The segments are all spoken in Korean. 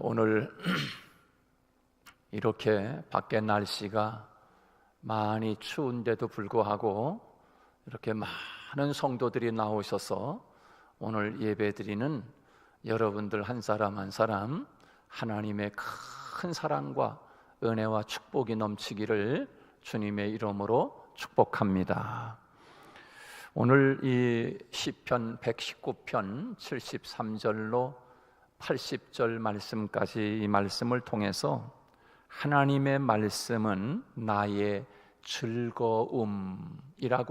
오늘 이렇게 밖에 날씨가 많이 추운데도 불구하고 이렇게 많은 성도들이 나오셔서 오늘 예배드리는 여러분들 한 사람 한 사람 하나님의 큰 사랑과 은혜와 축복이 넘치기를 주님의 이름으로 축복합니다. 오늘 이 시편 119편 73절로 80절 말씀까지 이 말씀을 통해서 하나님의 말씀은 나의 즐거움이라고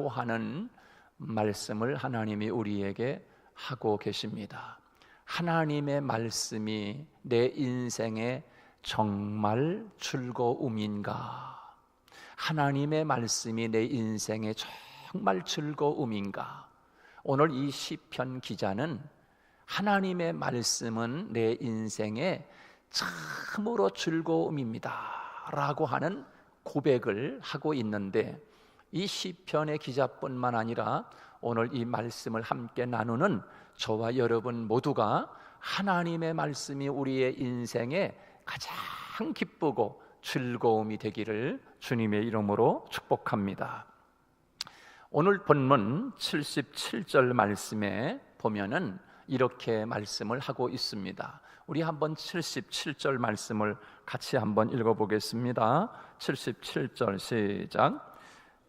하는 말씀을 하나님이 우리에게 하고 계십니다. 하나님의 말씀이 내 인생의 정말 즐거움인가? 하나님의 말씀이 내 인생의 정말 즐거움인가? 오늘 이 시편 기자는 하나님의 말씀은 내 인생의 참으로 즐거움입니다 라고 하는 고백을 하고 있는데, 이 시편의 기자뿐만 아니라 오늘 이 말씀을 함께 나누는 저와 여러분 모두가 하나님의 말씀이 우리의 인생에 가장 기쁘고 즐거움이 되기를 주님의 이름으로 축복합니다. 오늘 본문 77절 말씀에 보면은 이렇게 말씀을 하고 있습니다. 우리 한번 77절 말씀을 같이 한번 읽어보겠습니다. 77절 시작.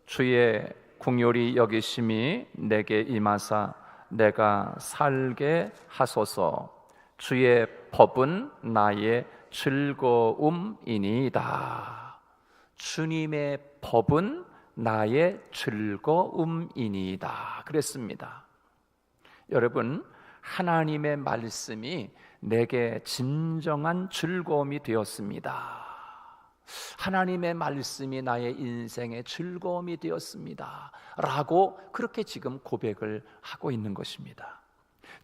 주의 긍휼히 여기심이 내게 임하사 내가 살게 하소서. 주의 법은 나의 즐거움이니이다. 주님의 법은 나의 즐거움이니이다 그랬습니다. 여러분, 하나님의 말씀이 내게 진정한 즐거움이 되었습니다. 하나님의 말씀이 나의 인생의 즐거움이 되었습니다 라고 그렇게 지금 고백을 하고 있는 것입니다.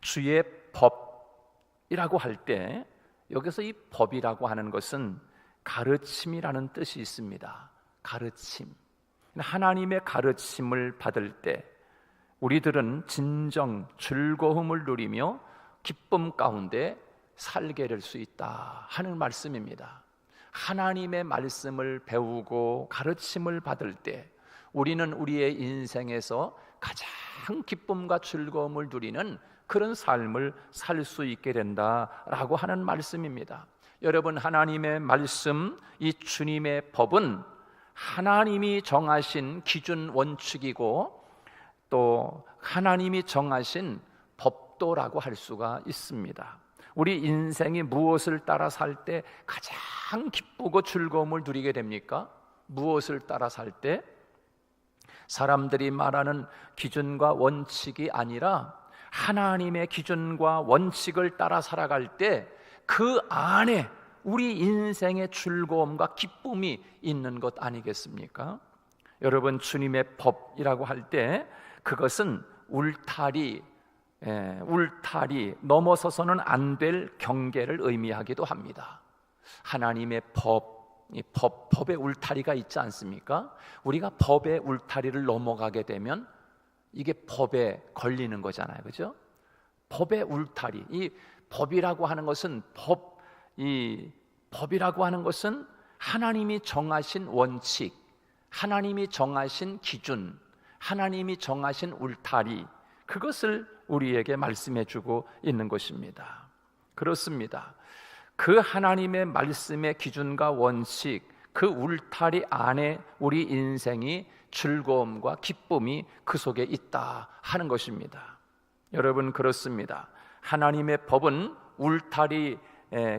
주의 법이라고 할 때 여기서 이 법이라고 하는 것은 가르침이라는 뜻이 있습니다. 가르침. 하나님의 가르침을 받을 때 우리들은 진정 즐거움을 누리며 기쁨 가운데 살게 될 수 있다 하는 말씀입니다. 하나님의 말씀을 배우고 가르침을 받을 때 우리는 우리의 인생에서 가장 기쁨과 즐거움을 누리는 그런 삶을 살 수 있게 된다라고 하는 말씀입니다. 여러분, 하나님의 말씀, 이 주님의 법은 하나님이 정하신 기준 원칙이고 또 하나님이 정하신 법도라고 할 수가 있습니다. 우리 인생이 무엇을 따라 살 때 가장 기쁘고 즐거움을 누리게 됩니까? 무엇을 따라 살 때? 사람들이 말하는 기준과 원칙이 아니라 하나님의 기준과 원칙을 따라 살아갈 때 그 안에 우리 인생의 즐거움과 기쁨이 있는 것 아니겠습니까? 여러분, 주님의 법이라고 할 때 그것은 울타리 넘어서서는 안 될 경계를 의미하기도 합니다. 하나님의 법의 울타리가 있지 않습니까? 우리가 법의 울타리를 넘어가게 되면 이게 법에 걸리는 거잖아요, 그죠? 법의 울타리, 이 법이라고 하는 것은 법이라고 하는 것은 하나님이 정하신 원칙, 하나님이 정하신 기준, 하나님이 정하신 울타리, 그것을 우리에게 말씀해 주고 있는 것입니다. 그렇습니다. 그 하나님의 말씀의 기준과 원칙, 그 울타리 안에 우리 인생이 즐거움과 기쁨이 그 속에 있다 하는 것입니다. 여러분, 그렇습니다. 하나님의 법은 울타리,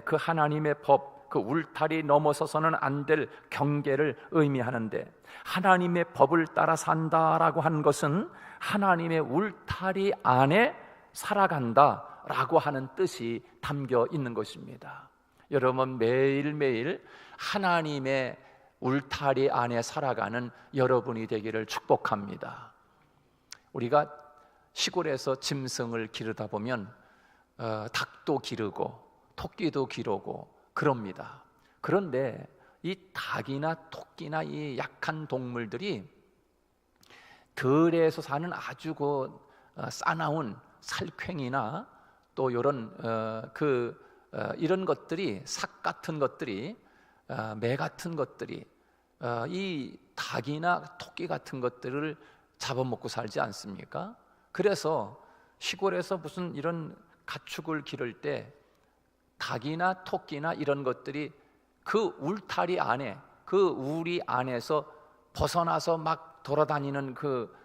그 하나님의 법, 그 울타리 넘어서서는 안 될 경계를 의미하는데, 하나님의 법을 따라 산다라고 하는 것은 하나님의 울타리 안에 살아간다라고 하는 뜻이 담겨 있는 것입니다. 여러분, 매일매일 하나님의 울타리 안에 살아가는 여러분이 되기를 축복합니다. 우리가 시골에서 짐승을 기르다 보면 닭도 기르고 토끼도 기르고 그럽니다. 그런데 이 닭이나 토끼나 이 약한 동물들이 들에서 사는 아주 싸나운 살쾡이나 또 이런 이런 것들이, 삭 같은 것들이, 매 같은 것들이, 이 닭이나 토끼 같은 것들을 잡아먹고 살지 않습니까? 그래서 시골에서 무슨 이런 가축을 기를 때 닭이나 토끼나 이런 것들이 그 울타리 안에, 그 우리 안에서 벗어나서 막 돌아다니는 그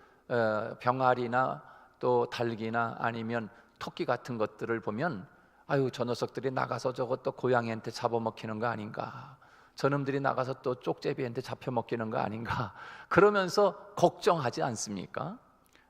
병아리나 또 닭이나 아니면 토끼 같은 것들을 보면, 아유, 저 녀석들이 나가서 저것도 고양이한테 잡아먹히는 거 아닌가, 저놈들이 나가서 또 쪽제비한테 잡혀먹히는 거 아닌가, 그러면서 걱정하지 않습니까?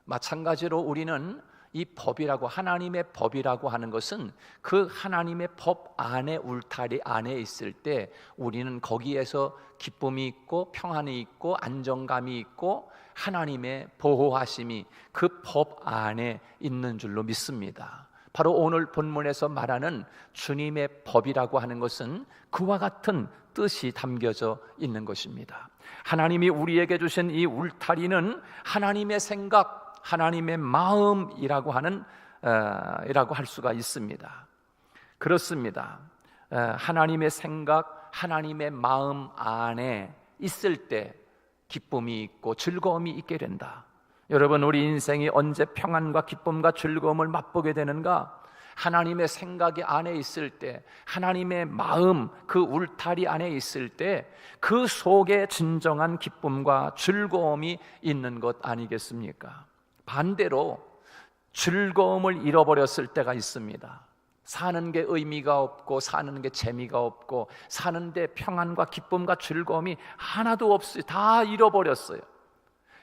마찬가지로 우리는 이 법이라고, 하나님의 법이라고 하는 것은 그 하나님의 법 안에, 울타리 안에 있을 때 우리는 거기에서 기쁨이 있고 평안이 있고 안정감이 있고 하나님의 보호하심이 그 법 안에 있는 줄로 믿습니다. 바로 오늘 본문에서 말하는 주님의 법이라고 하는 것은 그와 같은 뜻이 담겨져 있는 것입니다. 하나님이 우리에게 주신 이 울타리는 하나님의 생각, 하나님의 마음이라고 하는 이라고 할 수가 있습니다. 그렇습니다. 하나님의 생각, 하나님의 마음 안에 있을 때 기쁨이 있고 즐거움이 있게 된다. 여러분, 우리 인생이 언제 평안과 기쁨과 즐거움을 맛보게 되는가? 하나님의 생각이 안에 있을 때, 하나님의 마음, 그 울타리 안에 있을 때 그 속에 진정한 기쁨과 즐거움이 있는 것 아니겠습니까? 반대로 즐거움을 잃어버렸을 때가 있습니다. 사는 게 의미가 없고 사는 게 재미가 없고 사는데 평안과 기쁨과 즐거움이 하나도 없어요. 다 잃어버렸어요.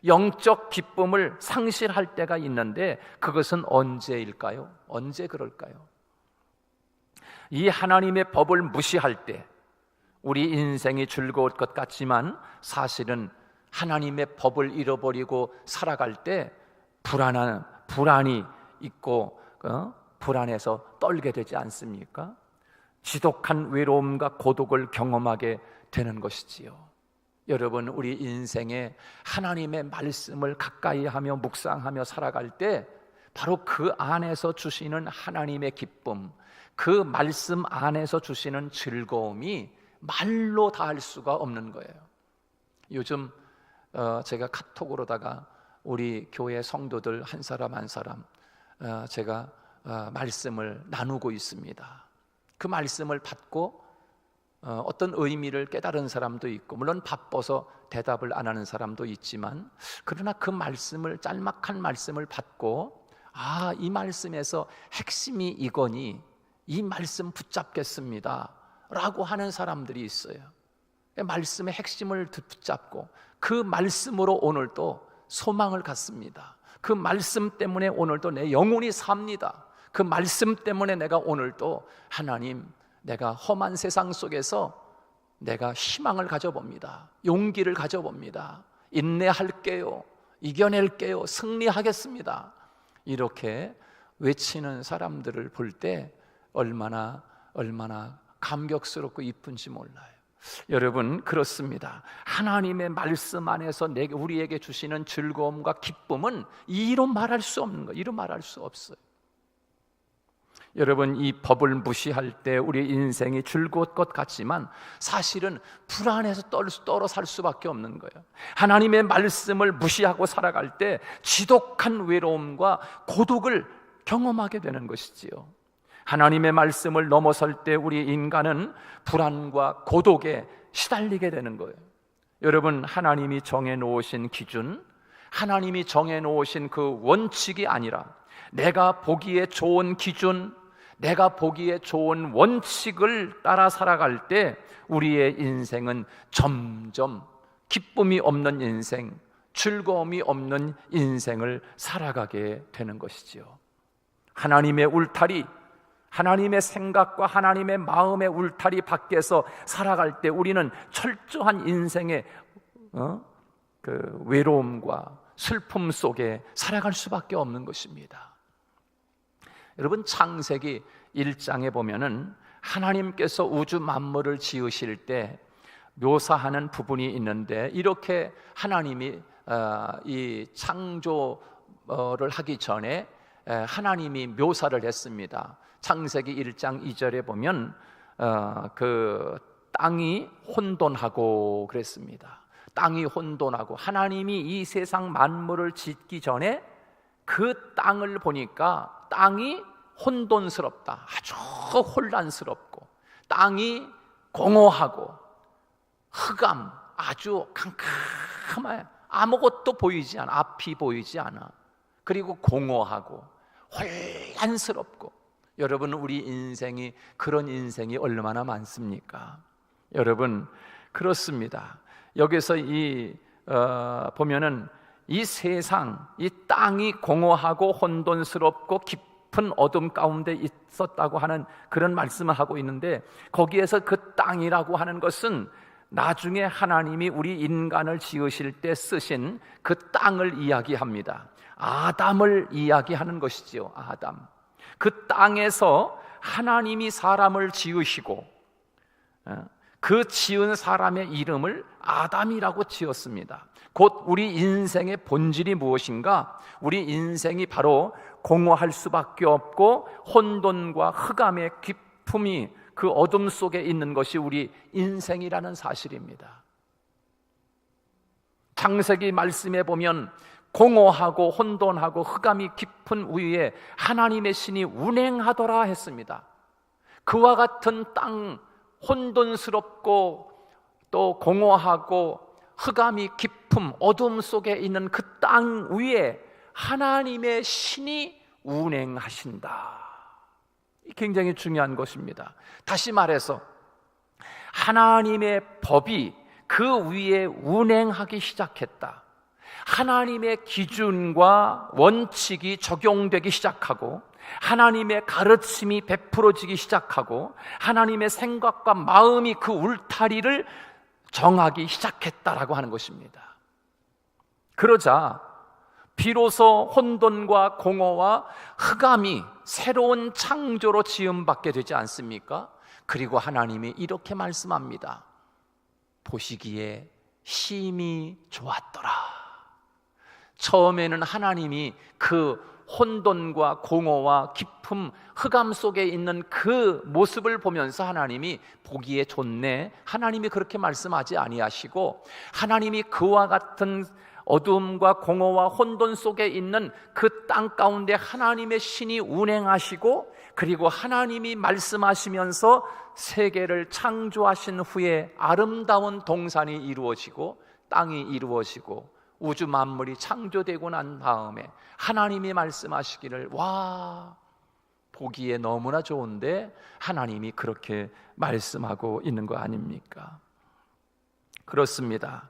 영적 기쁨을 상실할 때가 있는데 그것은 언제일까요? 언제 그럴까요? 이 하나님의 법을 무시할 때 우리 인생이 즐거울 것 같지만 사실은 하나님의 법을 잃어버리고 살아갈 때 불안이 있고 불안해서 떨게 되지 않습니까? 지독한 외로움과 고독을 경험하게 되는 것이지요. 여러분, 우리 인생에 하나님의 말씀을 가까이 하며 묵상하며 살아갈 때 바로 그 안에서 주시는 하나님의 기쁨, 그 말씀 안에서 주시는 즐거움이 말로 다 할 수가 없는 거예요. 요즘 제가 카톡으로다가 우리 교회 성도들 한 사람 한 사람 제가 말씀을 나누고 있습니다. 그 말씀을 받고 어떤 의미를 깨달은 사람도 있고, 물론 바빠서 대답을 안 하는 사람도 있지만, 그러나 그 말씀을, 짤막한 말씀을 받고 이 말씀에서 핵심이 이거니 이 말씀 붙잡겠습니다 라고 하는 사람들이 있어요. 말씀의 핵심을 붙잡고 그 말씀으로 오늘도 소망을 갖습니다. 그 말씀 때문에 오늘도 내 영혼이 삽니다. 그 말씀 때문에 내가 오늘도 하나님, 내가 험한 세상 속에서 내가 희망을 가져봅니다. 용기를 가져봅니다. 인내할게요. 이겨낼게요. 승리하겠습니다. 이렇게 외치는 사람들을 볼 때 얼마나 감격스럽고 이쁜지 몰라요. 여러분, 그렇습니다. 하나님의 말씀 안에서 우리에게 주시는 즐거움과 기쁨은 이로 말할 수 없는 거예요. 이로 말할 수 없어요. 여러분, 이 법을 무시할 때 우리 인생이 즐거울 것 같지만 사실은 불안해서 떨어 살 수밖에 없는 거예요. 하나님의 말씀을 무시하고 살아갈 때 지독한 외로움과 고독을 경험하게 되는 것이지요. 하나님의 말씀을 넘어설 때 우리 인간은 불안과 고독에 시달리게 되는 거예요. 여러분, 하나님이 정해놓으신 기준, 하나님이 정해놓으신 그 원칙이 아니라 내가 보기에 좋은 기준, 내가 보기에 좋은 원칙을 따라 살아갈 때 우리의 인생은 점점 기쁨이 없는 인생, 즐거움이 없는 인생을 살아가게 되는 것이지요. 하나님의 울타리, 하나님의 생각과 하나님의 마음의 울타리 밖에서 살아갈 때 우리는 철저한 인생의 그 외로움과 슬픔 속에 살아갈 수밖에 없는 것입니다. 여러분, 창세기 1장에 보면은 하나님께서 우주 만물을 지으실 때 묘사하는 부분이 있는데, 이렇게 하나님이 이 창조를 하기 전에 하나님이 묘사를 했습니다. 창세기 1장 2절에 보면 그 땅이 혼돈하고 그랬습니다. 땅이 혼돈하고, 하나님이 이 세상 만물을 짓기 전에 그 땅을 보니까 땅이 혼돈스럽다, 아주 혼란스럽고, 땅이 공허하고 흑암, 아주 캄캄해, 아무것도 보이지 않아, 앞이 보이지 않아. 그리고 공허하고 혼란스럽고. 여러분, 우리 인생이 그런 인생이 얼마나 많습니까? 여러분, 그렇습니다. 여기서 보면은 이 세상, 이 땅이 공허하고 혼돈스럽고 깊은 어둠 가운데 있었다고 하는 그런 말씀을 하고 있는데, 거기에서 그 땅이라고 하는 것은 나중에 하나님이 우리 인간을 지으실 때 쓰신 그 땅을 이야기합니다. 아담을 이야기하는 것이지요. 아담. 그 땅에서 하나님이 사람을 지으시고 그 지은 사람의 이름을 아담이라고 지었습니다. 곧 우리 인생의 본질이 무엇인가? 우리 인생이 바로 공허할 수밖에 없고 혼돈과 흑암의 깊음이, 그 어둠 속에 있는 것이 우리 인생이라는 사실입니다. 창세기 말씀에 보면 공허하고 혼돈하고 흑암이 깊은 위에 하나님의 신이 운행하더라 했습니다. 그와 같은 땅, 혼돈스럽고 또 공허하고 흑암이 깊음, 어둠 속에 있는 그 땅 위에 하나님의 신이 운행하신다. 굉장히 중요한 것입니다. 다시 말해서 하나님의 법이 그 위에 운행하기 시작했다. 하나님의 기준과 원칙이 적용되기 시작하고, 하나님의 가르침이 베풀어지기 시작하고, 하나님의 생각과 마음이 그 울타리를 정하기 시작했다라고 하는 것입니다. 그러자 비로소 혼돈과 공허와 흑암이 새로운 창조로 지음받게 되지 않습니까? 그리고 하나님이 이렇게 말씀합니다. 보시기에 심히 좋았더라. 처음에는 하나님이 그 혼돈과 공허와 깊음, 흑암 속에 있는 그 모습을 보면서 하나님이 보기에 좋네, 하나님이 그렇게 말씀하지 아니하시고, 하나님이 그와 같은 어둠과 공허와 혼돈 속에 있는 그 땅 가운데 하나님의 신이 운행하시고, 그리고 하나님이 말씀하시면서 세계를 창조하신 후에 아름다운 동산이 이루어지고 땅이 이루어지고 우주 만물이 창조되고 난 다음에 하나님이 말씀하시기를, 와, 보기에 너무나 좋은데 하나님이 그렇게 말씀하고 있는 거 아닙니까? 그렇습니다.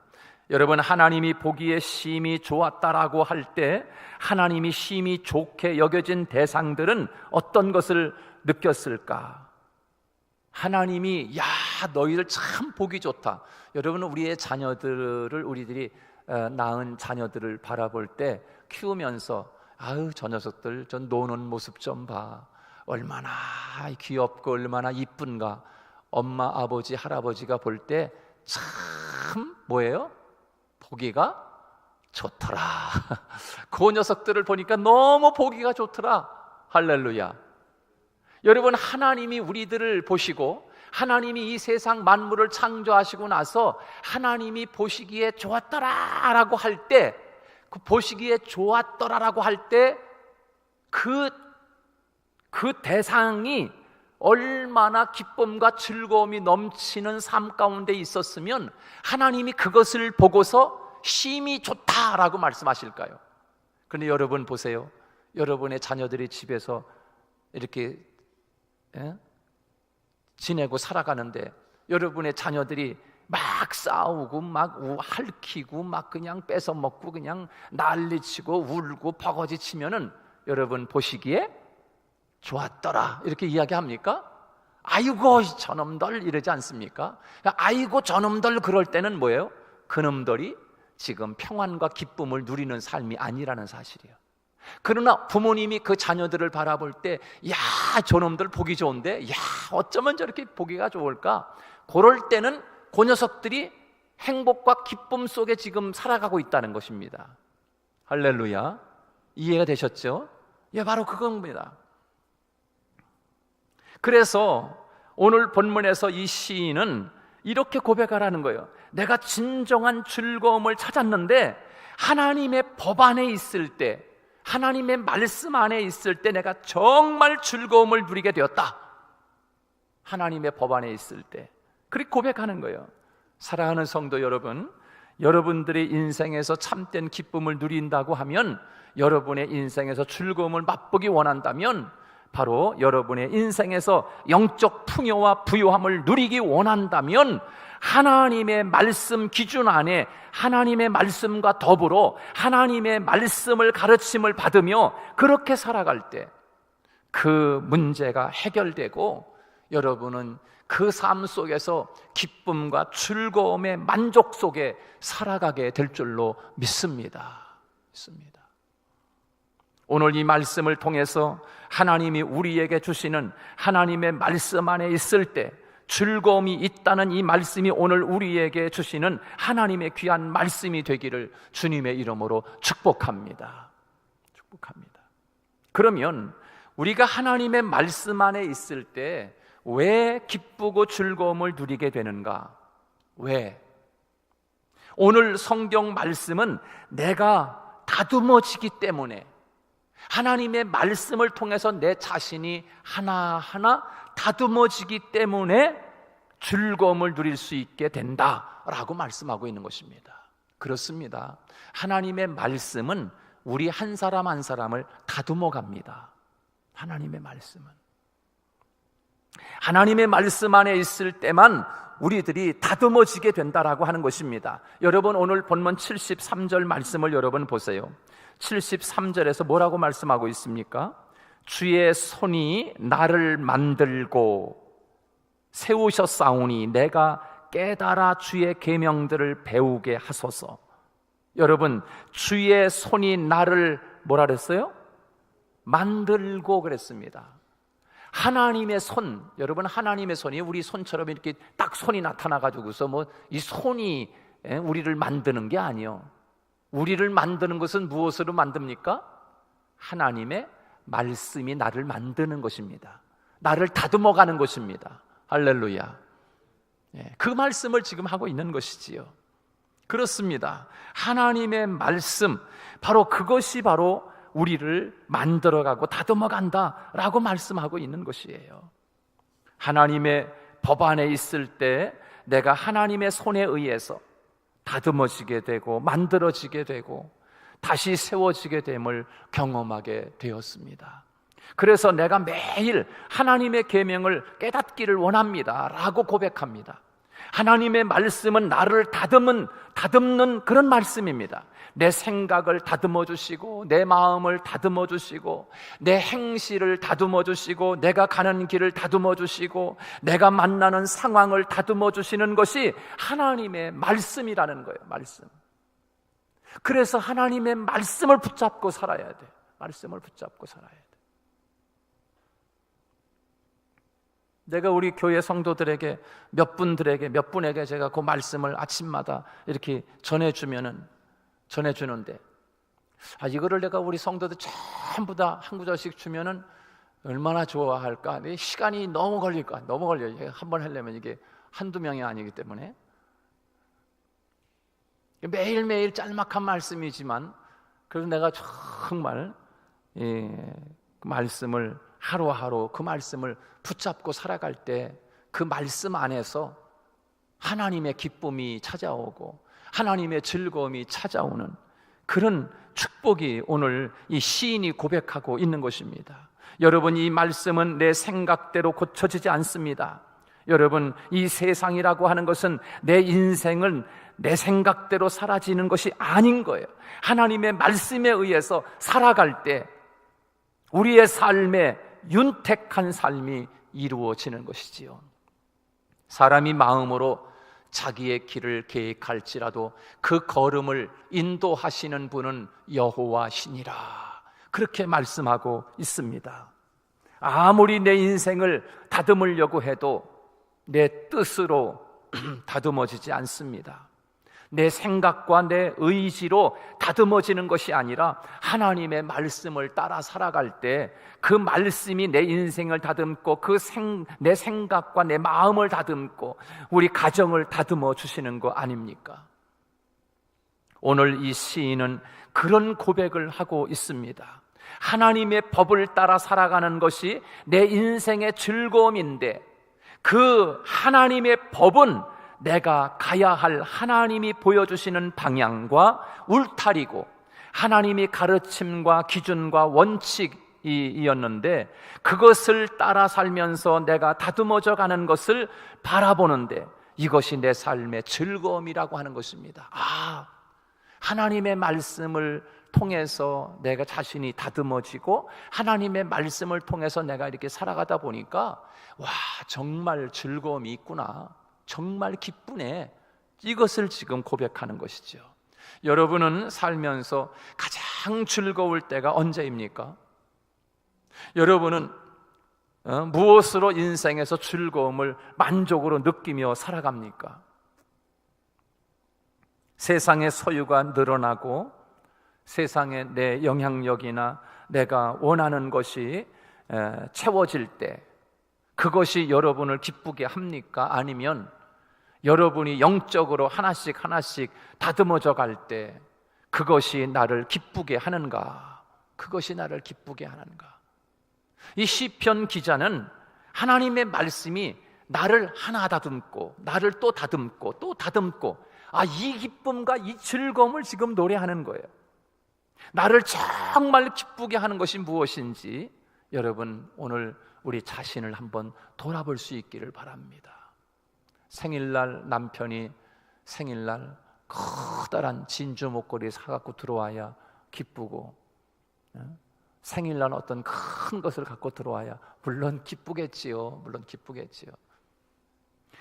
여러분, 하나님이 보기에 심히 좋았다라고 할 때 하나님이 심히 좋게 여겨진 대상들은 어떤 것을 느꼈을까? 하나님이, 야, 너희들 참 보기 좋다. 여러분, 우리의 자녀들을, 우리들이 낳은 자녀들을 바라볼 때 키우면서, 아유, 저 녀석들 전 노는 모습 좀 봐, 얼마나 귀엽고 얼마나 이쁜가. 엄마, 아버지, 할아버지가 볼 때 참 뭐예요? 보기가 좋더라. 그 녀석들을 보니까 너무 보기가 좋더라. 할렐루야. 여러분, 하나님이 우리들을 보시고 하나님이 이 세상 만물을 창조하시고 나서 하나님이 보시기에 좋았더라 라고 할 때, 그 보시기에 좋았더라 라고 할 때 그 대상이 얼마나 기쁨과 즐거움이 넘치는 삶 가운데 있었으면 하나님이 그것을 보고서 심히 좋다라고 말씀하실까요? 그런데 여러분 보세요. 여러분의 자녀들이 집에서 이렇게 지내고 살아가는데 여러분의 자녀들이 막 싸우고 막 핥히고 막 그냥 뺏어 먹고 그냥 난리치고 울고 버거지 치면은 여러분 보시기에 좋았더라 이렇게 이야기합니까? 아이고 저놈들 이러지 않습니까? 아이고 저놈들 그럴 때는 뭐예요? 그놈들이 지금 평안과 기쁨을 누리는 삶이 아니라는 사실이에요. 그러나 부모님이 그 자녀들을 바라볼 때, 야, 저놈들 보기 좋은데, 야, 어쩌면 저렇게 보기가 좋을까? 그럴 때는 그 녀석들이 행복과 기쁨 속에 지금 살아가고 있다는 것입니다. 할렐루야. 이해가 되셨죠? 예, 바로 그겁니다. 그래서 오늘 본문에서 이 시인은 이렇게 고백하라는 거예요. 내가 진정한 즐거움을 찾았는데 하나님의 법 안에 있을 때, 하나님의 말씀 안에 있을 때 내가 정말 즐거움을 누리게 되었다. 하나님의 법 안에 있을 때 그렇게 고백하는 거예요. 사랑하는 성도 여러분, 여러분들의 인생에서 참된 기쁨을 누린다고 하면, 여러분의 인생에서 즐거움을 맛보기 원한다면, 바로 여러분의 인생에서 영적 풍요와 부요함을 누리기 원한다면 하나님의 말씀 기준 안에 하나님의 말씀과 더불어 하나님의 말씀을 가르침을 받으며 그렇게 살아갈 때 그 문제가 해결되고 여러분은 그 삶 속에서 기쁨과 즐거움의 만족 속에 살아가게 될 줄로 믿습니다. 오늘 이 말씀을 통해서 하나님이 우리에게 주시는 하나님의 말씀 안에 있을 때 즐거움이 있다는 이 말씀이 오늘 우리에게 주시는 하나님의 귀한 말씀이 되기를 주님의 이름으로 축복합니다. 그러면 우리가 하나님의 말씀 안에 있을 때 왜 기쁘고 즐거움을 누리게 되는가? 왜? 오늘 성경 말씀은 내가 다듬어지기 때문에, 하나님의 말씀을 통해서 내 자신이 하나하나 다듬어지기 때문에 즐거움을 누릴 수 있게 된다라고 말씀하고 있는 것입니다. 그렇습니다. 하나님의 말씀은 우리 한 사람 한 사람을 다듬어 갑니다. 하나님의 말씀 안에 있을 때만 우리들이 다듬어지게 된다라고 하는 것입니다. 여러분, 오늘 본문 73절 말씀을 여러분 보세요. 73절에서 뭐라고 말씀하고 있습니까? 주의 손이 나를 만들고 세우셨사오니 내가 깨달아 주의 계명들을 배우게 하소서. 여러분, 주의 손이 나를 뭐라 그랬어요? 만들고 그랬습니다. 하나님의 손, 여러분, 하나님의 손이 우리 손처럼 이렇게 딱 손이 나타나가지고서 뭐 이 손이 우리를 만드는 게 아니에요. 우리를 만드는 것은 무엇으로 만듭니까? 하나님의 말씀이 나를 만드는 것입니다. 나를 다듬어가는 것입니다. 할렐루야. 그 말씀을 지금 하고 있는 것이지요. 그렇습니다. 하나님의 말씀, 바로 그것이 바로 우리를 만들어가고 다듬어간다라고 말씀하고 있는 것이에요. 하나님의 법 안에 있을 때 내가 하나님의 손에 의해서 다듬어지게 되고 만들어지게 되고 다시 세워지게 됨을 경험하게 되었습니다. 그래서 내가 매일 하나님의 계명을 깨닫기를 원합니다 라고 고백합니다. 하나님의 말씀은 나를 다듬는 그런 말씀입니다. 내 생각을 다듬어 주시고 내 마음을 다듬어 주시고 내 행실을 다듬어 주시고 내가 가는 길을 다듬어 주시고 내가 만나는 상황을 다듬어 주시는 것이 하나님의 말씀이라는 거예요. 말씀. 그래서 하나님의 말씀을 붙잡고 살아야 돼. 말씀을 붙잡고 살아야 돼. 내가 우리 교회 성도들에게 몇 분에게 제가 그 말씀을 아침마다 이렇게 전해주는데, 이거를 내가 우리 성도들 전부 다 한 구절씩 주면은 얼마나 좋아할까? 시간이 너무 걸려요. 한번 하려면 이게 한두 명이 아니기 때문에. 매일매일 짤막한 말씀이지만, 그래서 내가 정말 그 말씀을 하루하루 그 말씀을 붙잡고 살아갈 때 그 말씀 안에서 하나님의 기쁨이 찾아오고 하나님의 즐거움이 찾아오는 그런 축복이 오늘 이 시인이 고백하고 있는 것입니다. 여러분, 이 말씀은 내 생각대로 고쳐지지 않습니다. 여러분, 이 세상이라고 하는 것은 내 인생은 내 생각대로 사라지는 것이 아닌 거예요. 하나님의 말씀에 의해서 살아갈 때 우리의 삶에 윤택한 삶이 이루어지는 것이지요. 사람이 마음으로 자기의 길을 계획할지라도 그 걸음을 인도하시는 분은 여호와시니라, 그렇게 말씀하고 있습니다. 아무리 내 인생을 다듬으려고 해도 내 뜻으로 다듬어지지 않습니다. 내 생각과 내 의지로 다듬어지는 것이 아니라 하나님의 말씀을 따라 살아갈 때 그 말씀이 내 인생을 다듬고 내 생각과 내 마음을 다듬고 우리 가정을 다듬어 주시는 거 아닙니까? 오늘 이 시인은 그런 고백을 하고 있습니다. 하나님의 법을 따라 살아가는 것이 내 인생의 즐거움인데 그 하나님의 법은 내가 가야 할 하나님이 보여주시는 방향과 울타리고 하나님이 가르침과 기준과 원칙이었는데 그것을 따라 살면서 내가 다듬어져 가는 것을 바라보는데 이것이 내 삶의 즐거움이라고 하는 것입니다. 하나님의 말씀을 통해서 내가 자신이 다듬어지고 하나님의 말씀을 통해서 내가 이렇게 살아가다 보니까 정말 즐거움이 있구나, 정말 기쁘네, 이것을 지금 고백하는 것이죠. 여러분은 살면서 가장 즐거울 때가 언제입니까? 여러분은 무엇으로 인생에서 즐거움을 만족으로 느끼며 살아갑니까? 세상의 소유가 늘어나고 세상에 내 영향력이나 내가 원하는 것이 채워질 때 그것이 여러분을 기쁘게 합니까? 아니면 여러분이 영적으로 하나씩 다듬어져 갈 때 그것이 나를 기쁘게 하는가? 그것이 나를 기쁘게 하는가? 이 시편 기자는 하나님의 말씀이 나를 하나 다듬고 나를 또 다듬고 또 다듬고 이 기쁨과 이 즐거움을 지금 노래하는 거예요. 나를 정말 기쁘게 하는 것이 무엇인지 여러분 오늘 우리 자신을 한번 돌아볼 수 있기를 바랍니다. 생일날 남편이 생일날 커다란 진주 목걸이 사갖고 들어와야 기쁘고 생일날 어떤 큰 것을 갖고 들어와야 물론 기쁘겠지요.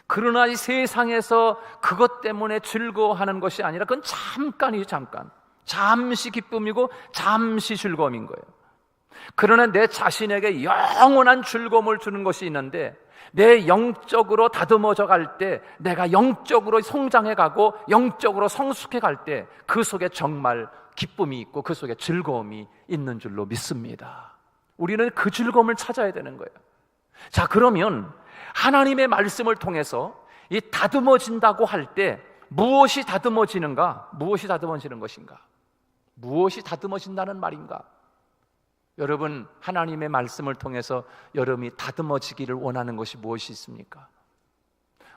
그러나 이 세상에서 그것 때문에 즐거워하는 것이 아니라 그건 잠깐이에요. 잠시 기쁨이고 잠시 즐거움인 거예요. 그러나 내 자신에게 영원한 즐거움을 주는 것이 있는데 내 영적으로 다듬어져 갈 때 내가 영적으로 성장해 가고 영적으로 성숙해 갈 때 그 속에 정말 기쁨이 있고 그 속에 즐거움이 있는 줄로 믿습니다. 우리는 그 즐거움을 찾아야 되는 거예요. 자, 그러면 하나님의 말씀을 통해서 이 다듬어진다고 할 때 무엇이 다듬어지는가? 무엇이 다듬어지는 것인가? 무엇이 다듬어진다는 말인가? 여러분, 하나님의 말씀을 통해서 여러분이 다듬어지기를 원하는 것이 무엇이 있습니까?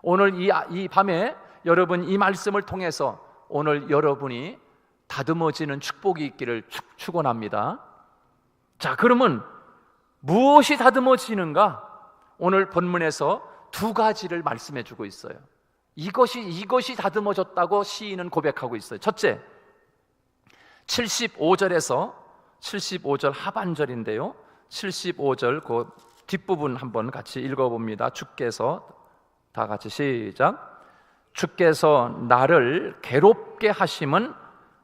오늘 이 밤에 여러분 이 말씀을 통해서 오늘 여러분이 다듬어지는 축복이 있기를 축원합니다. 자, 그러면 무엇이 다듬어지는가? 오늘 본문에서 두 가지를 말씀해 주고 있어요. 이것이 다듬어졌다고 시인은 고백하고 있어요. 첫째, 75절 하반절인데요, 75절 그 뒷부분 한번 같이 읽어봅니다. 주께서, 다 같이 시작. 주께서 나를 괴롭게 하심은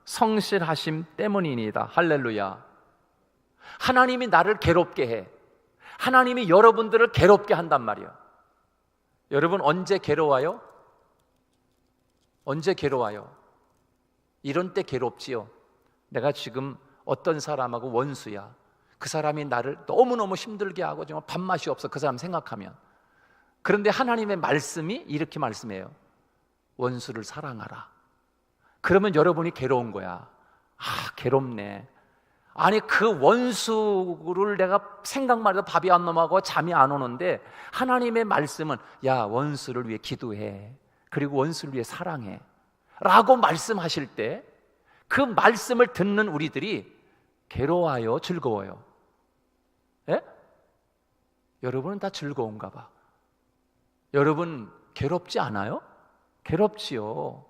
성실하심 때문이니이다. 할렐루야. 하나님이 나를 괴롭게 해. 하나님이 여러분들을 괴롭게 한단 말이에요. 여러분 언제 괴로워요? 언제 괴로워요? 이런 때 괴롭지요. 내가 지금 어떤 사람하고 원수야. 그 사람이 나를 너무너무 힘들게 하고 정말 밥맛이 없어, 그 사람 생각하면. 그런데 하나님의 말씀이 이렇게 말씀해요. 원수를 사랑하라. 그러면 여러분이 괴로운 거야. 괴롭네. 아니, 그 원수를 내가 생각만 해도 밥이 안 넘어가고 잠이 안 오는데 하나님의 말씀은 야, 원수를 위해 기도해. 그리고 원수를 위해 사랑해 라고 말씀하실 때 그 말씀을 듣는 우리들이 괴로워요, 즐거워요? 예? 여러분은 다 즐거운가 봐. 여러분 괴롭지 않아요? 괴롭지요.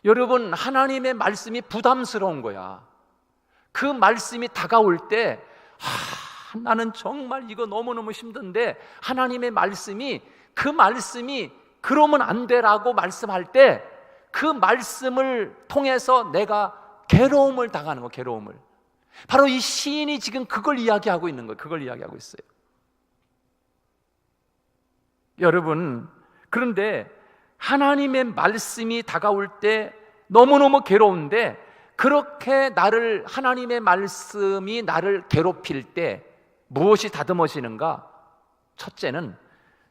여러분, 하나님의 말씀이 부담스러운 거야. 그 말씀이 다가올 때 나는 정말 이거 너무너무 힘든데 하나님의 말씀이 그러면 안 되라고 말씀할 때 그 말씀을 통해서 내가 괴로움을 당하는 거, 괴로움을. 바로 이 시인이 지금 그걸 이야기하고 있는 거예요. 그걸 이야기하고 있어요. 여러분, 그런데 하나님의 말씀이 다가올 때 너무너무 괴로운데, 그렇게 하나님의 말씀이 나를 괴롭힐 때 무엇이 다듬어지는가? 첫째는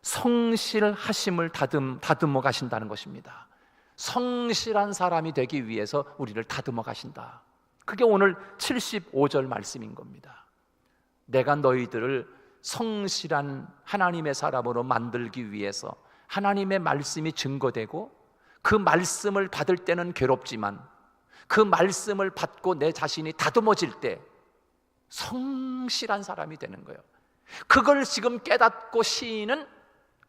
성실하심을 다듬어 가신다는 것입니다. 성실한 사람이 되기 위해서 우리를 다듬어 가신다. 그게 오늘 75절 말씀인 겁니다. 내가 너희들을 성실한 하나님의 사람으로 만들기 위해서 하나님의 말씀이 증거되고, 그 말씀을 받을 때는 괴롭지만 그 말씀을 받고 내 자신이 다듬어질 때 성실한 사람이 되는 거예요. 그걸 지금 깨닫고 시인은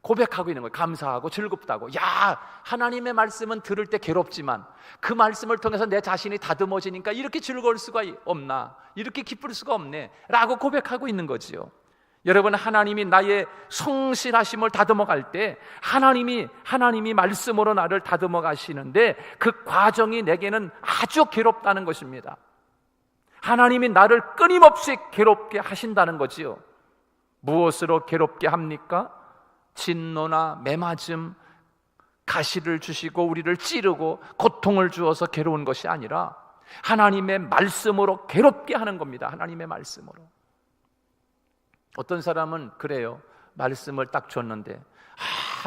고백하고 있는 거예요. 감사하고 즐겁다고. 야, 하나님의 말씀은 들을 때 괴롭지만 그 말씀을 통해서 내 자신이 다듬어지니까 이렇게 즐거울 수가 없나, 이렇게 기쁠 수가 없네 라고 고백하고 있는 거지요. 여러분, 하나님이 나의 성실하심을 다듬어 갈 때 하나님이 말씀으로 나를 다듬어 가시는데, 그 과정이 내게는 아주 괴롭다는 것입니다. 하나님이 나를 끊임없이 괴롭게 하신다는 거지요. 무엇으로 괴롭게 합니까? 진노나 매맞음, 가시를 주시고 우리를 찌르고 고통을 주어서 괴로운 것이 아니라 하나님의 말씀으로 괴롭게 하는 겁니다. 하나님의 말씀으로. 어떤 사람은 그래요. 말씀을 딱 줬는데,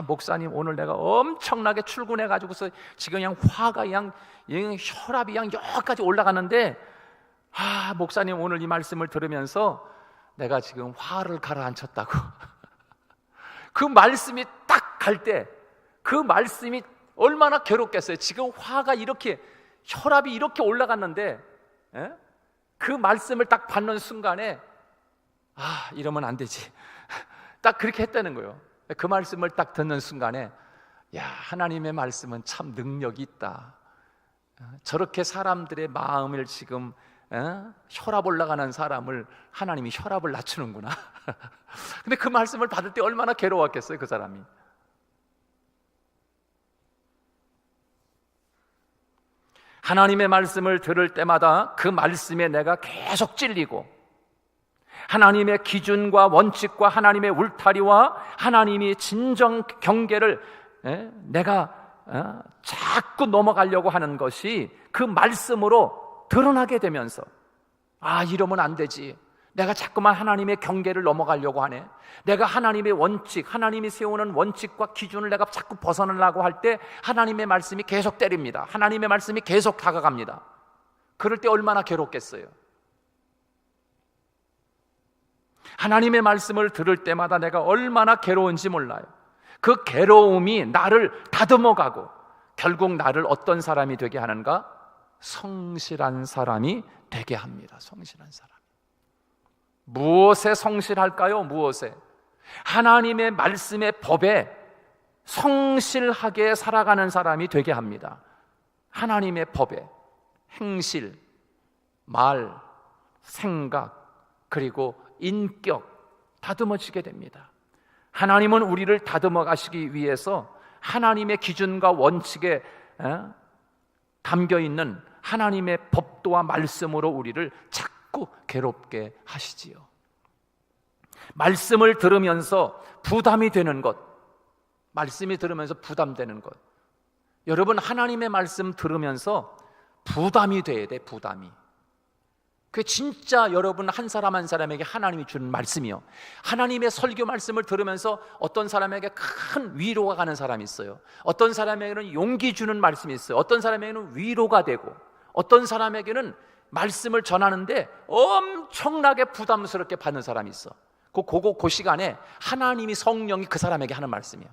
목사님 오늘 내가 엄청나게 출근해가지고서 지금 그냥 화가 그냥 혈압이 그냥 여기까지 올라가는데, 목사님 오늘 이 말씀을 들으면서 내가 지금 화를 가라앉혔다고. 그 말씀이 딱 갈 때 그 말씀이 얼마나 괴롭겠어요. 지금 화가 이렇게, 혈압이 이렇게 올라갔는데, 그 말씀을 딱 받는 순간에 이러면 안 되지. 딱 그렇게 했다는 거예요. 그 말씀을 딱 듣는 순간에, 야, 하나님의 말씀은 참 능력이 있다. 저렇게 사람들의 마음을 지금 혈압 올라가는 사람을 하나님이 혈압을 낮추는구나. 근데 그 말씀을 받을 때 얼마나 괴로웠겠어요, 그 사람이. 하나님의 말씀을 들을 때마다 그 말씀에 내가 계속 찔리고, 하나님의 기준과 원칙과 하나님의 울타리와 하나님이 진정 경계를 내가 자꾸 넘어가려고 하는 것이 그 말씀으로 드러나게 되면서, 이러면 안 되지. 내가 자꾸만 하나님의 경계를 넘어가려고 하네. 내가 하나님의 원칙, 하나님이 세우는 원칙과 기준을 내가 자꾸 벗어나려고 할 때 하나님의 말씀이 계속 때립니다. 하나님의 말씀이 계속 다가갑니다. 그럴 때 얼마나 괴롭겠어요. 하나님의 말씀을 들을 때마다 내가 얼마나 괴로운지 몰라요. 그 괴로움이 나를 다듬어가고 결국 나를 어떤 사람이 되게 하는가? 성실한 사람이 되게 합니다. 성실한 사람. 무엇에 성실할까요? 무엇에? 하나님의 말씀의 법에 성실하게 살아가는 사람이 되게 합니다. 하나님의 법에 행실, 말, 생각, 그리고 인격 다듬어지게 됩니다. 하나님은 우리를 다듬어 가시기 위해서 하나님의 기준과 원칙에 담겨 있는 하나님의 법도와 말씀으로 우리를 자꾸 괴롭게 하시지요. 말씀을 들으면서 부담이 되는 것, 말씀이 들으면서 부담되는 것. 여러분, 하나님의 말씀 들으면서 부담이 돼야 돼. 부담이. 그게 진짜 여러분 한 사람 한 사람에게 하나님이 주는 말씀이요. 하나님의 설교 말씀을 들으면서 어떤 사람에게 큰 위로가 가는 사람이 있어요. 어떤 사람에게는 용기 주는 말씀이 있어요. 어떤 사람에게는 위로가 되고, 어떤 사람에게는 말씀을 전하는데 엄청나게 부담스럽게 받는 사람이 있어. 그 시간에 하나님이, 성령이 그 사람에게 하는 말씀이야.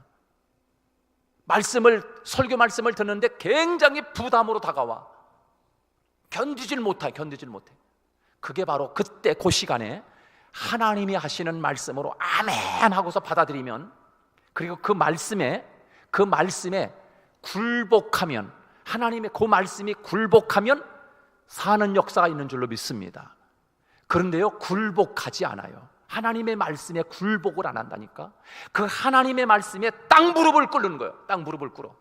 설교 말씀을 듣는데 굉장히 부담으로 다가와. 견디질 못해. 그게 바로 그때 그 시간에 하나님이 하시는 말씀으로 아멘 하고서 받아들이면, 그리고 그 말씀에 굴복하면, 하나님의 그 말씀이 굴복하면 사는 역사가 있는 줄로 믿습니다. 그런데요, 굴복하지 않아요. 하나님의 말씀에 굴복을 안 한다니까. 그 하나님의 말씀에 땅 무릎을 꿇는 거예요. 땅 무릎을 꿇어.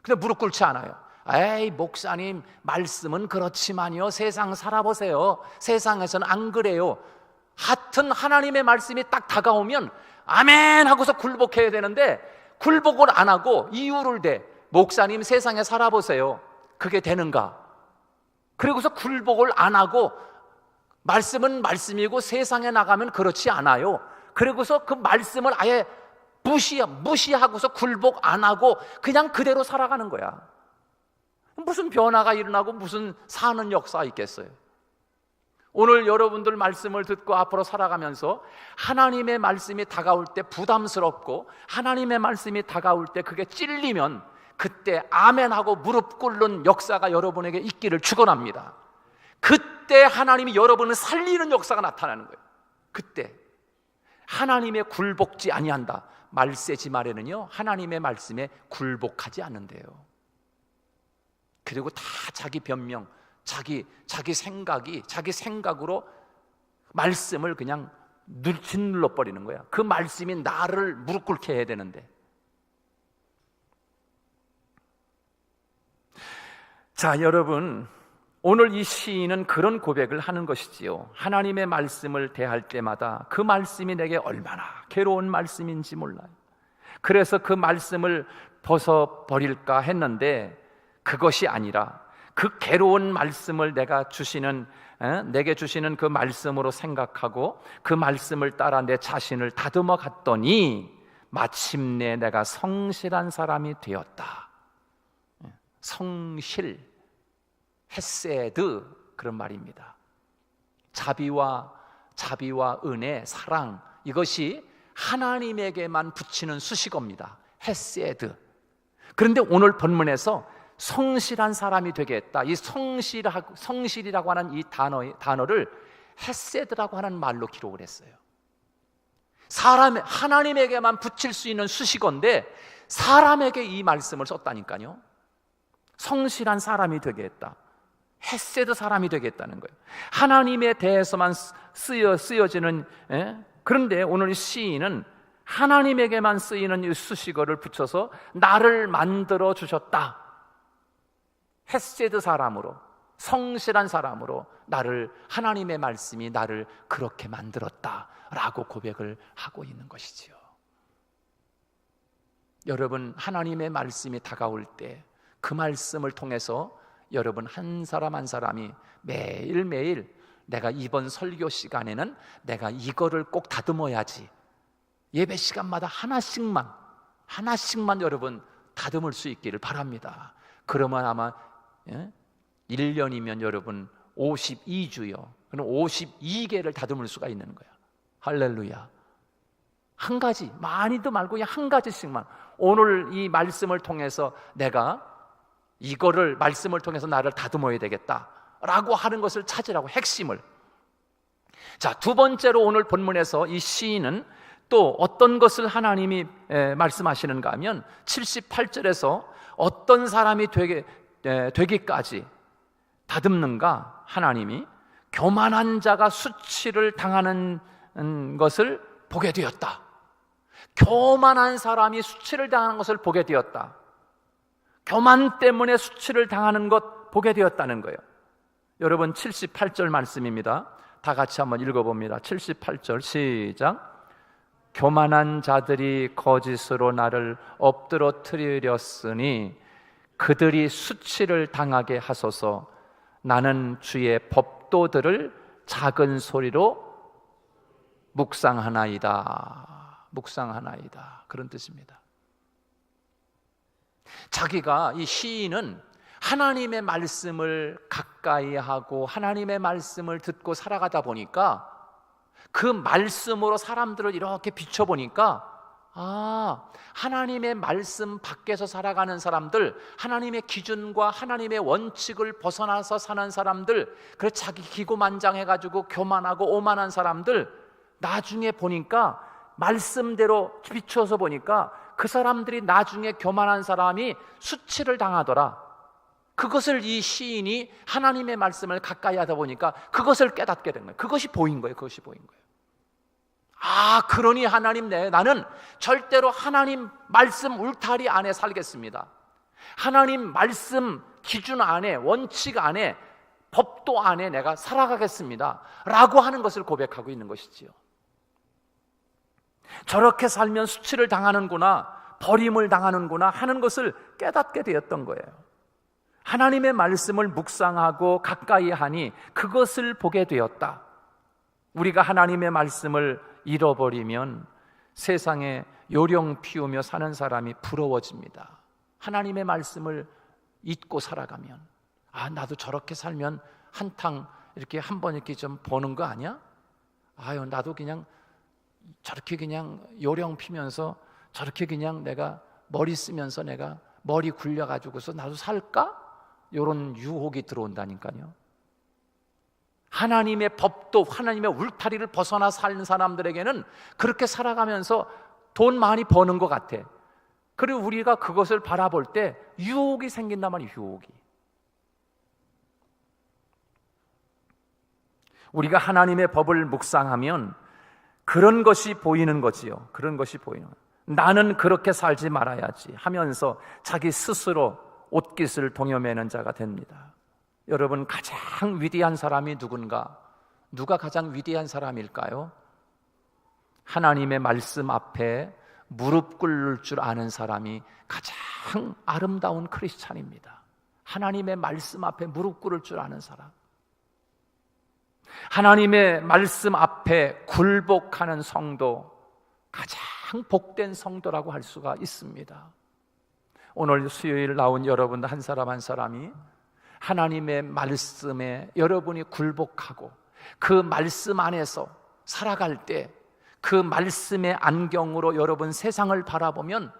근데 무릎 꿇지 않아요. 에이, 목사님, 말씀은 그렇지만요, 세상 살아보세요. 세상에서는 안 그래요. 하여튼 하나님의 말씀이 딱 다가오면 아멘 하고서 굴복해야 되는데, 굴복을 안 하고 이유를 대. 목사님, 세상에 살아보세요. 그게 되는가? 그리고서 굴복을 안 하고 말씀은 말씀이고 세상에 나가면 그렇지 않아요. 그리고서 그 말씀을 아예 무시하고서 굴복 안 하고 그냥 그대로 살아가는 거야. 무슨 변화가 일어나고 무슨 사는 역사가 있겠어요? 오늘 여러분들 말씀을 듣고 앞으로 살아가면서 하나님의 말씀이 다가올 때 부담스럽고 하나님의 말씀이 다가올 때 그게 찔리면 그때 아멘하고 무릎 꿇는 역사가 여러분에게 있기를 축원합니다. 그때 하나님이 여러분을 살리는 역사가 나타나는 거예요. 그때 하나님의 굴복지 아니한다. 말세지 말에는요, 하나님의 말씀에 굴복하지 않는데요. 그리고 다 자기 변명, 자기 생각으로 말씀을 그냥 짓눌러 버리는 거야. 그 말씀이 나를 무릎 꿇게 해야 되는데. 자, 여러분, 오늘 이 시인은 그런 고백을 하는 것이지요. 하나님의 말씀을 대할 때마다 그 말씀이 내게 얼마나 괴로운 말씀인지 몰라요. 그래서 그 말씀을 벗어버릴까 했는데 그것이 아니라 그 괴로운 말씀을 내게 주시는 그 말씀으로 생각하고 그 말씀을 따라 내 자신을 다듬어 갔더니 마침내 내가 성실한 사람이 되었다. 성실, 헤세드, 그런 말입니다. 자비와 은혜, 사랑, 이것이 하나님에게만 붙이는 수식어입니다. 헤세드. 그런데 오늘 본문에서 성실한 사람이 되겠다. 이 성실이라고 하는 이 단어를 헤세드라고 하는 말로 기록을 했어요. 하나님에게만 붙일 수 있는 수식어인데 사람에게 이 말씀을 썼다니까요. 성실한 사람이 되겠다. 헤세드 사람이 되겠다는 거예요. 하나님에 대해서만 쓰여지는, 그런데 오늘 시인은 하나님에게만 쓰이는 이 수식어를 붙여서 나를 만들어 주셨다. 헤세드 사람으로, 성실한 사람으로 하나님의 말씀이 나를 그렇게 만들었다라고 고백을 하고 있는 것이지요. 여러분, 하나님의 말씀이 다가올 때 그 말씀을 통해서 여러분 한 사람 한 사람이 매일매일 내가 이번 설교 시간에는 내가 이거를 꼭 다듬어야지, 예배 시간마다 하나씩만 여러분 다듬을 수 있기를 바랍니다. 그러면 아마 1년이면 여러분 52주요. 그럼 52개를 다듬을 수가 있는 거야. 할렐루야. 한 가지, 많이도 말고 그냥 한 가지씩만, 오늘 이 말씀을 통해서 내가 이거를 말씀을 통해서 나를 다듬어야 되겠다라고 하는 것을 찾으라고, 핵심을. 자, 두 번째로 오늘 본문에서 이 시인은 또 어떤 것을 하나님이 말씀하시는가 하면 78절에서 어떤 사람이 되기까지 다듬는가, 하나님이 교만한 자가 수치를 당하는 것을 보게 되었다. 교만한 사람이 수치를 당하는 것을 보게 되었다. 교만 때문에 수치를 당하는 것 보게 되었다는 거예요. 여러분, 78절 말씀입니다. 다 같이 한번 읽어봅니다. 78절 시작. 교만한 자들이 거짓으로 나를 엎드러뜨리렸으니 그들이 수치를 당하게 하소서. 나는 주의 법도들을 작은 소리로 묵상하나이다. 그런 뜻입니다. 자기가, 이 시인은 하나님의 말씀을 가까이 하고 하나님의 말씀을 듣고 살아가다 보니까 그 말씀으로 사람들을 이렇게 비춰보니까, 하나님의 말씀 밖에서 살아가는 사람들, 하나님의 기준과 하나님의 원칙을 벗어나서 사는 사람들, 그래서 자기 기고만장해가지고 교만하고 오만한 사람들, 나중에 보니까 말씀대로 비춰서 보니까 그 사람들이 나중에 교만한 사람이 수치를 당하더라. 그것을 이 시인이 하나님의 말씀을 가까이 하다 보니까 그것을 깨닫게 된 거예요. 그것이 보인 거예요. 그러니 하나님, 나는 절대로 하나님 말씀 울타리 안에 살겠습니다. 하나님 말씀 기준 안에, 원칙 안에, 법도 안에 내가 살아가겠습니다 라고 하는 것을 고백하고 있는 것이지요. 저렇게 살면 수치를 당하는구나, 버림을 당하는구나 하는 것을 깨닫게 되었던 거예요. 하나님의 말씀을 묵상하고 가까이 하니 그것을 보게 되었다. 우리가 하나님의 말씀을 잃어버리면 세상에 요령 피우며 사는 사람이 부러워집니다. 하나님의 말씀을 잊고 살아가면, 나도 저렇게 살면 한탕 이렇게 한번 이렇게 좀 버는 거 아니야? 나도 그냥 저렇게 그냥 요령 피면서 저렇게 그냥 내가 머리 쓰면서 내가 머리 굴려가지고서 나도 살까? 이런 유혹이 들어온다니까요. 하나님의 법도, 하나님의 울타리를 벗어나 사는 사람들에게는 그렇게 살아가면서 돈 많이 버는 것 같아. 그리고 우리가 그것을 바라볼 때 유혹이 생긴단 말이에요. 유혹이. 우리가 하나님의 법을 묵상하면 그런 것이 보이는 거지요. 그런 것이 보이는 거예요. 나는 그렇게 살지 말아야지 하면서 자기 스스로 옷깃을 동여매는 자가 됩니다. 여러분, 가장 위대한 사람이 누군가? 누가 가장 위대한 사람일까요? 하나님의 말씀 앞에 무릎 꿇을 줄 아는 사람이 가장 아름다운 크리스찬입니다. 하나님의 말씀 앞에 무릎 꿇을 줄 아는 사람, 하나님의 말씀 앞에 굴복하는 성도, 가장 복된 성도라고 할 수가 있습니다. 오늘 수요일 나온 여러분 한 사람 한 사람이 하나님의 말씀에 여러분이 굴복하고 그 말씀 안에서 살아갈 때 그 말씀의 안경으로 여러분 세상을 바라보면,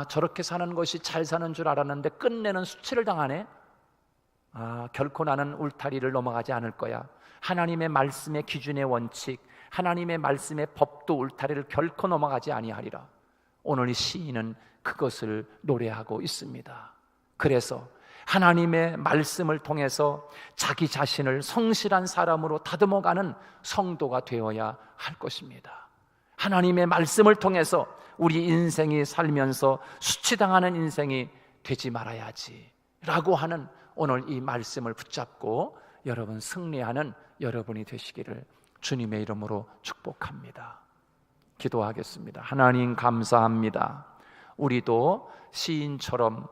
저렇게 사는 것이 잘 사는 줄 알았는데 끝내는 수치를 당하네. 결코 나는 울타리를 넘어가지 않을 거야. 하나님의 말씀의 기준의 원칙, 하나님의 말씀의 법도 울타리를 결코 넘어가지 아니하리라. 오늘 이 시인은 그것을 노래하고 있습니다. 그래서 하나님의 말씀을 통해서 자기 자신을 성실한 사람으로 다듬어가는 성도가 되어야 할 것입니다. 하나님의 말씀을 통해서 우리 인생이 살면서 수치당하는 인생이 되지 말아야지 라고 하는 오늘 이 말씀을 붙잡고 여러분 승리하는 여러분이 되시기를 주님의 이름으로 축복합니다. 기도하겠습니다. 하나님 감사합니다. 우리도 시인처럼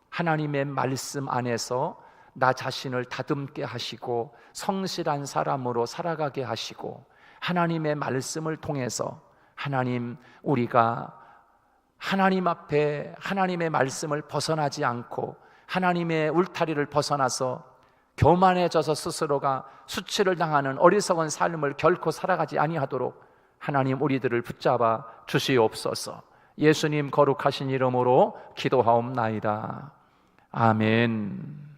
하나님의 말씀 안에서 나 자신을 다듬게 하시고 성실한 사람으로 살아가게 하시고, 하나님의 말씀을 통해서 하나님, 우리가 하나님 앞에 하나님의 말씀을 벗어나지 않고 하나님의 울타리를 벗어나서 교만해져서 스스로가 수치를 당하는 어리석은 삶을 결코 살아가지 아니하도록 하나님 우리들을 붙잡아 주시옵소서. 예수님 거룩하신 이름으로 기도하옵나이다. 아멘.